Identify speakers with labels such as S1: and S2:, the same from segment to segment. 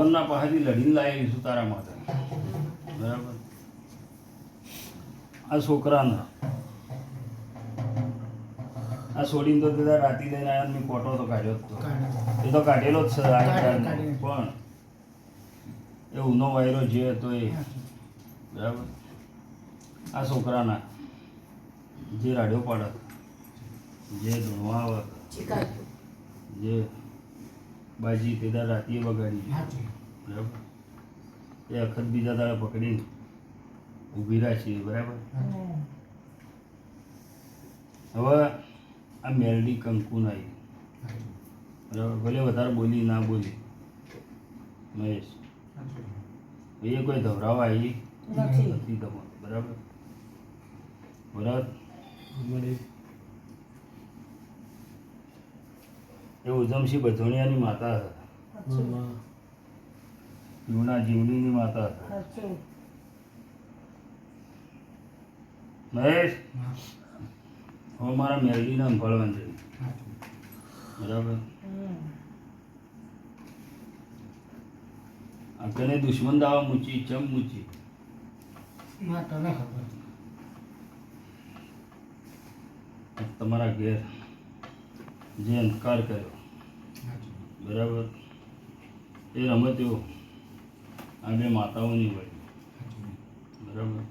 S1: ભગવાનના પાસેથી લડીને લાવી છું તારા માટે, બરાબર. આ છોકરાને આ છોડીને તો દાદા રાતી લઈને આવ્યા, મેં કોટો તો કાઢ્યો જ તો, એ તો કાઢેલો જ છે આ પણ એ ઊનો વાયરો જે હતો એ, બરાબર. આ છોકરાના જે રાડ્યો પાડત, જે ધૂણવા આવે, જે બાજી તેદાર રાતીએ બગાડી, બરાબર. એ અખત બીજા દાડે પકડીને ઊભી રાખી, બરાબર. હવે આ મેલડી કંકુ નાઈ, બરાબર. ભલે વધારે બોલી ના બોલી મહેશ, એ કોઈ ધવરાવા આવી નથી તમારે, બરાબર. બરાબર. એ ઉધમસિંહ બધોણિયાની માતા હતા, જૂના જીવણીની માતા હતા. મહેશ, હવે મારા મેલડીને સંભાળવાનું છે, બરાબર. આ તને દુશ્મન દાવા મૂચી, ચમ મૂચી? તમારા ઘેર જે અંધકાર કર્યો, બરાબર, એ રમત્યો આ બે માતાઓની વળી, બરાબર.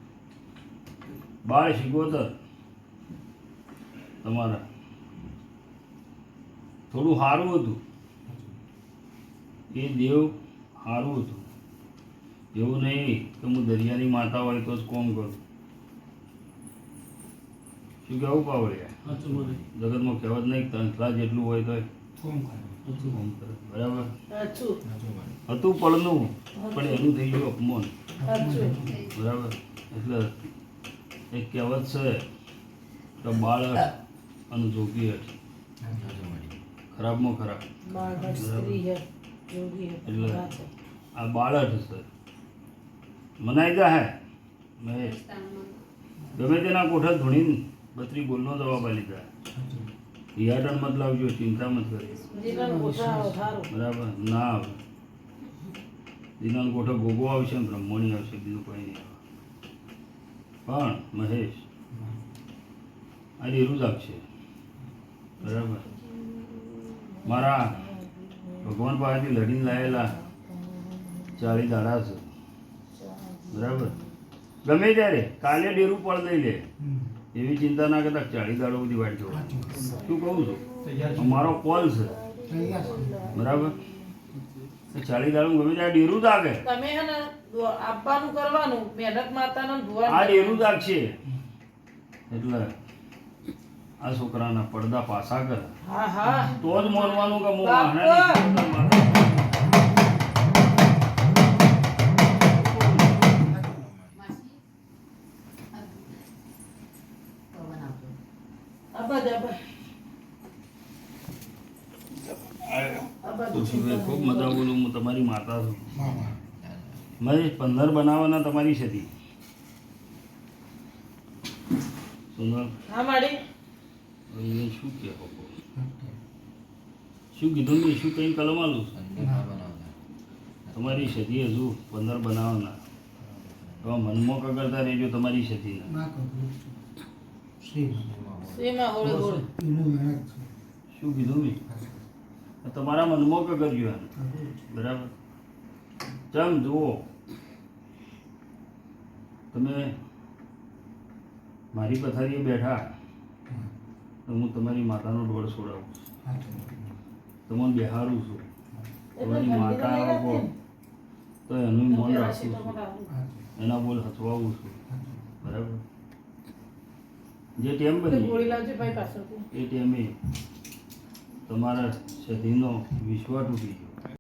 S1: બાળ શિકોતર તમારા થોડું સારું હતું, એ દેવ સારું હતું. એવું નહીં કે હું દરિયાની માતા હોય તો જ કોમ કરું. શું કહેવું પાવળિયા? જગતમાં કહેવત નહીં, તંત્રા જેટલું હોય તો કોમ કરે, બરાબર. હતું પડનું, પણ એનું થઈ ગયું અપમાન, બરાબર. એટલે એક કહેવત છે કે બાળ અને જોગી હટ, ખરાબમાં ખરાબ, એટલે આ બાળક છે મનાઈ જા હે મહેશ. ગમે તેના કોઠા ધૂણીને 32 બોલનો જવાબ આપી લીધા. હિયાટન મત લાવજો, ચિંતા મત કરી, બરાબર. ના આવે દિનાનો કોઠો ભોગવો આવશે ને બ્રહ્મણી આવશે, બીજું કોઈ નહીં આવે. પણ મહેશ આ ડેરું જ આપશે, બરાબર. મારા ભગવાન પાસેથી લડીને લાવેલા 40 દાડા છે, બરાબર. ગમે ત્યારે કાલે ડેરું પડ દઈ લે, એવી ચિંતા ના કરતા 40 દાડો બધી વાટ જોવા. શું કહું છું? મારો કોલ છે, બરાબર. 40 દાડો ગમે ત્યારે ડેરું જ આગળ
S2: તમે હે ને આપવાનું કરવાનું, મહેનત માતાનો
S1: આ ડેરું જ આગશે. એટલે આ છોકરાના પડદા પાસા કરે, તો જ માનવાનું કે હું વાહણાની ખૂબ મજા બોલું. હું તમારી માતા છું. મારે 15 બનાવવાના તમારી છે. શું કહેવો, શું કીધું મેં, શું કઈ કલમ આલું તમારી સદી હજુ 15 બનાવવાના. તો મનમાં કગરતા રહેજો તમારી સદી. શું કીધું મેં? તમારા મનમાં કગરજો, બરાબર. ચમ જુઓ, તમે મારી પથારીએ બેઠા તો હું તમારી માતાનો ડોળ છોડાવું છું, તમને બેહારું છું. તમારી માતા આપો તો એનું મન રાખું છું, એના બોલ હચવાવું છું, બરાબર. જે ટેમ બની એ ટેમે તમારા સદીનો વિશ્વાસ તૂટી ગયો.